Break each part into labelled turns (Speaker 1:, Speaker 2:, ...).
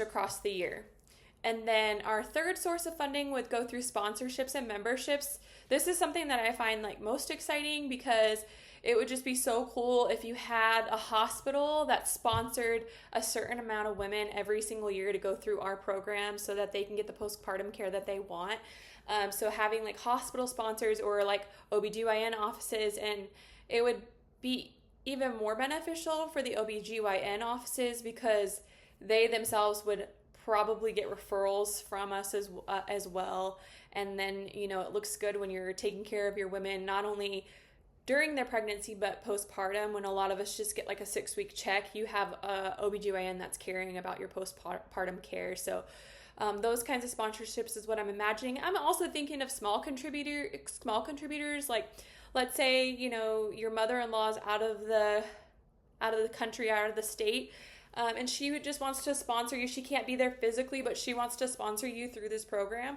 Speaker 1: across the year. And then our third source of funding would go through sponsorships and memberships. This is something that I find like most exciting because it would just be so cool if you had a hospital that sponsored a certain amount of women every single year to go through our program so that they can get the postpartum care that they want. So having like hospital sponsors or like OBGYN offices, and it would be even more beneficial for the OBGYN offices because they themselves would probably get referrals from us as well. And then, it looks good when you're taking care of your women, not only during their pregnancy, but postpartum, when a lot of us just get like a 6-week check, you have a OBGYN that's caring about your postpartum care. So those kinds of sponsorships is what I'm imagining. I'm also thinking of small contributors, like let's say, your mother-in-law is out of the country, out of the state, and she just wants to sponsor you. She can't be there physically, but she wants to sponsor you through this program.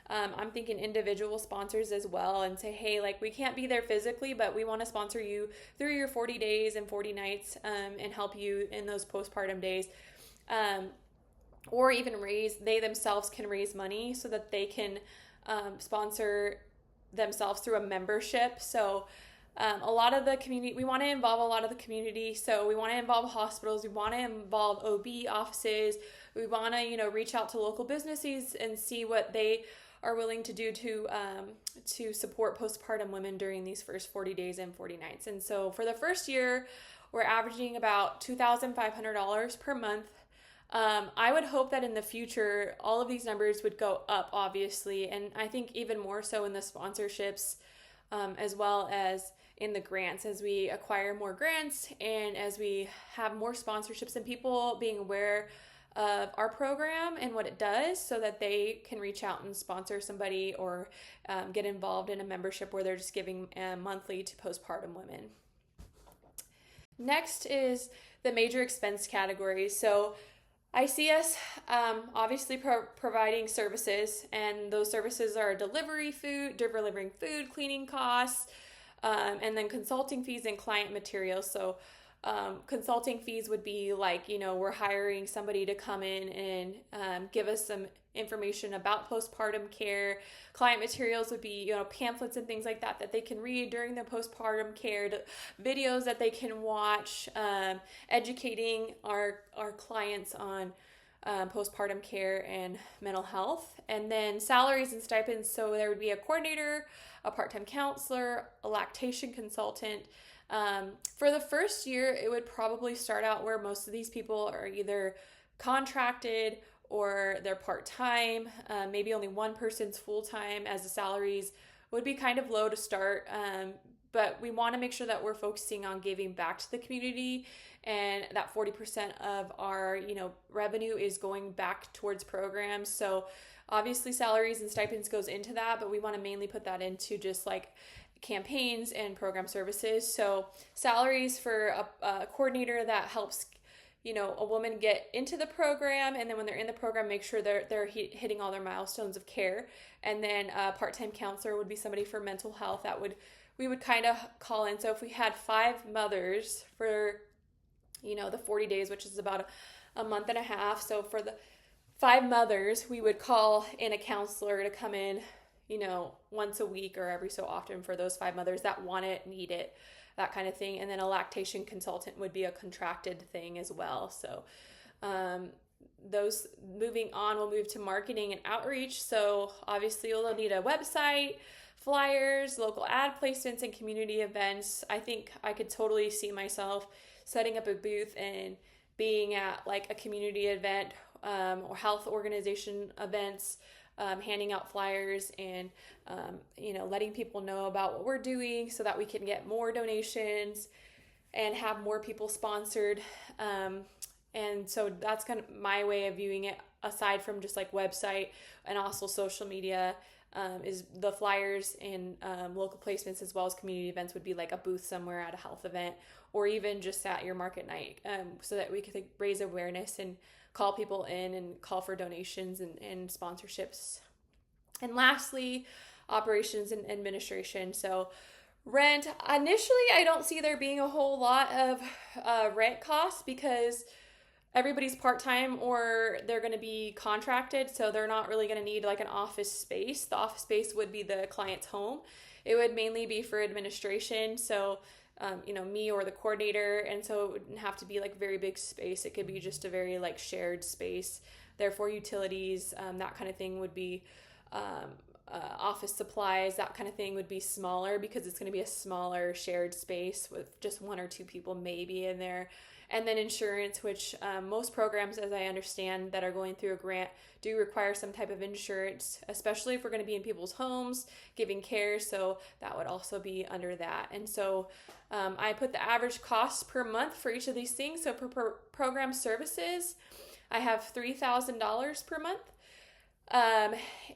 Speaker 1: I'm thinking individual sponsors as well, and say, hey, like we can't be there physically, but we want to sponsor you through your 40 days and 40 nights and help you in those postpartum days. Or even they themselves can raise money so that they can sponsor themselves through a membership. So a lot of the community, we want to involve a lot of the community. So we want to involve hospitals, we want to involve OB offices, we want to, reach out to local businesses and see what they are willing to do to support postpartum women during these first 40 days and 40 nights. And so for the first year, we're averaging about $2,500 per month. I would hope that in the future, all of these numbers would go up, obviously, and I think even more so in the sponsorships, as well as in the grants, as we acquire more grants and as we have more sponsorships and people being aware of our program and what it does so that they can reach out and sponsor somebody or get involved in a membership where they're just giving monthly to postpartum women. Next is the major expense categories. So I see us obviously providing services, and those services are delivering food, cleaning costs, and then consulting fees and client materials. So consulting fees would be like, we're hiring somebody to come in and give us some information about postpartum care. Client materials would be, pamphlets and things like that they can read during the postpartum care, videos that they can watch, educating our clients on postpartum care and mental health. And then salaries and stipends. So there would be a coordinator, a part-time counselor, a lactation consultant. For the first year, it would probably start out where most of these people are either contracted or they're part-time. Maybe only one person's full-time, as the salaries would be kind of low to start. But we want to make sure that we're focusing on giving back to the community, and that 40% of our, revenue is going back towards programs. So obviously salaries and stipends goes into that, but we want to mainly put that into just like campaigns and program services. So salaries for a coordinator that helps, a woman get into the program, and then when they're in the program, make sure they're hitting all their milestones of care. And then a part-time counselor would be somebody for mental health that we would kind of call in. So if we had 5 mothers for, the 40 days, which is about a month and a half. So for the 5 mothers, we would call in a counselor to come in, once a week or every so often for those 5 mothers that want it, need it, that kind of thing. And then a lactation consultant would be a contracted thing as well. So those moving on, we'll move to marketing and outreach. So obviously you'll need a website, flyers, local ad placements, and community events. I think I could totally see myself setting up a booth and being at like a community event or health organization events, handing out flyers and, letting people know about what we're doing so that we can get more donations and have more people sponsored. And so that's kind of my way of viewing it, aside from just like website and also social media, is the flyers and local placements as well as community events would be like a booth somewhere at a health event or even just at your market night, so that we could raise awareness and call people in and call for donations and sponsorships. And lastly, operations and administration. So rent, initially I don't see there being a whole lot of rent costs because everybody's part-time or they're going to be contracted, so they're not really going to need like an office space. The office space would be the client's home. It would mainly be for administration, so me or the coordinator, and so it wouldn't have to be like very big space. It could be just a very like shared space. Therefore, utilities, that kind of thing would be office supplies, that kind of thing would be smaller because it's going to be a smaller shared space with just one or two people maybe in there. And then insurance, which most programs, as I understand, that are going through a grant do require some type of insurance, especially if we're going to be in people's homes giving care. So that would also be under that. And so I put the average cost per month for each of these things. So for program services, I have $3,000 per month.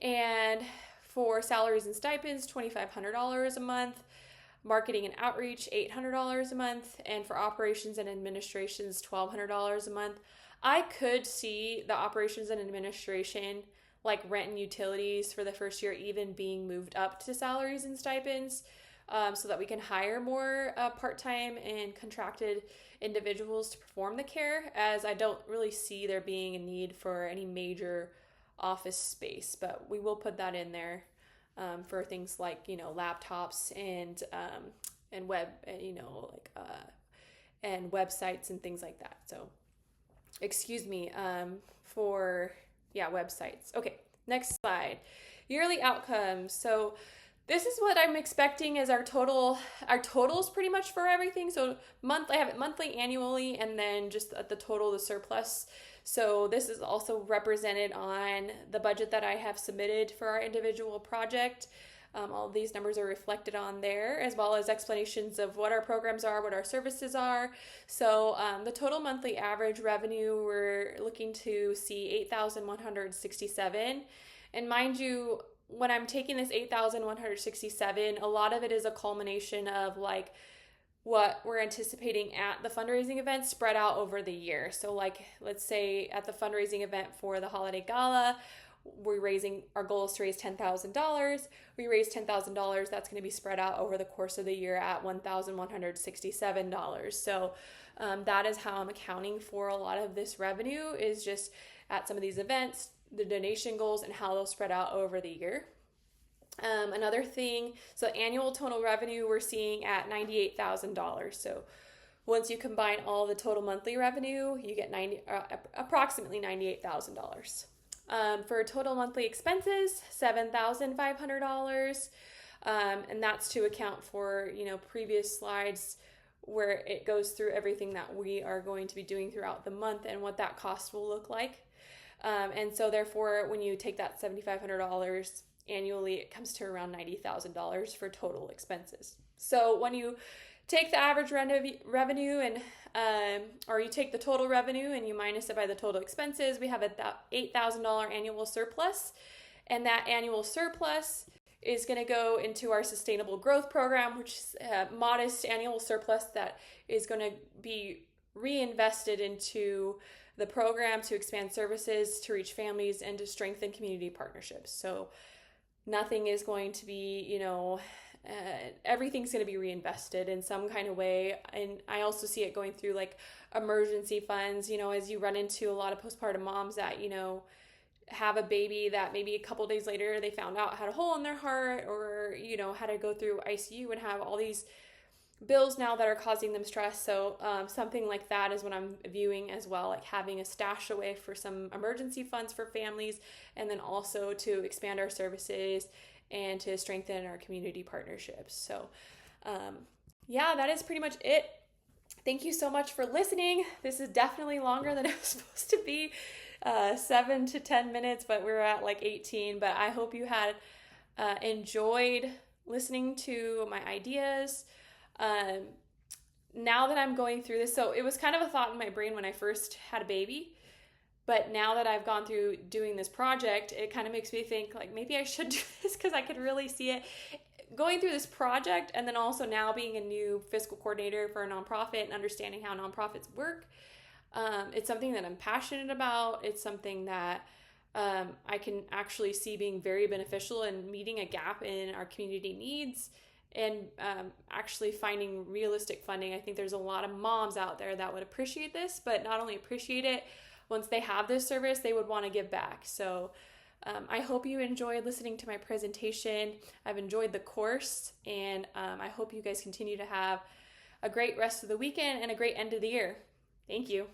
Speaker 1: And for salaries and stipends, $2,500 a month. Marketing and outreach, $800 a month, and for operations and administrations, $1,200 a month. I could see the operations and administration, like rent and utilities for the first year, even being moved up to salaries and stipends, so that we can hire more part-time and contracted individuals to perform the care, as I don't really see there being a need for any major office space, but we will put that in there. For things like, laptops and web, and websites and things like that. So, websites. Okay, next slide. Yearly outcomes. So this is what I'm expecting as our total. Our totals pretty much for everything. So I have it monthly, annually, and then just at the total, the surplus. So this is also represented on the budget that I have submitted for our individual project. All of these numbers are reflected on there, as well as explanations of what our programs are, what our services are. So the total monthly average revenue, we're looking to see $8,167. And mind you, when I'm taking this $8,167, a lot of it is a culmination of like what we're anticipating at the fundraising event spread out over the year. So like, let's say at the fundraising event for the holiday gala, our goal is to raise $10,000. We raised $10,000. That's going to be spread out over the course of the year at $1,167. So that is how I'm accounting for a lot of this revenue, is just at some of these events, the donation goals, and how they'll spread out over the year. Another thing, so annual total revenue we're seeing at $98,000. So once you combine all the total monthly revenue, you get approximately $98,000. For total monthly expenses, $7,500. And that's to account for, previous slides where it goes through everything that we are going to be doing throughout the month and what that cost will look like. And so therefore, when you take that $7,500 annually, it comes to around $90,000 for total expenses. So when you take the average revenue and or you take the total revenue and you minus it by the total expenses, we have a $8,000 annual surplus, and that annual surplus is going to go into our sustainable growth program, which is a modest annual surplus that is going to be reinvested into the program to expand services, to reach families, and to strengthen community partnerships. So nothing is going to be, everything's going to be reinvested in some kind of way. And I also see it going through like emergency funds, as you run into a lot of postpartum moms that, have a baby that maybe a couple days later they found out had a hole in their heart, or, had to go through ICU and have all these bills now that are causing them stress. So something like that is what I'm viewing as well, like having a stash away for some emergency funds for families, and then also to expand our services and to strengthen our community partnerships. So that is pretty much it. Thank you so much for listening. This is definitely longer than it was supposed to be, 7 to 10 minutes, but we're at like 18. But I hope you had enjoyed listening to my ideas. Now that I'm going through this, so it was kind of a thought in my brain when I first had a baby, but now that I've gone through doing this project, it kind of makes me think like maybe I should do this, because I could really see it going through this project, and then also now being a new fiscal coordinator for a nonprofit and understanding how nonprofits work. It's something that I'm passionate about. It's something that I can actually see being very beneficial in meeting a gap in our community needs and actually finding realistic funding. I think there's a lot of moms out there that would appreciate this, but not only appreciate it, once they have this service, they would want to give back. So I hope you enjoyed listening to my presentation. I've enjoyed the course, and I hope you guys continue to have a great rest of the weekend and a great end of the year. Thank you.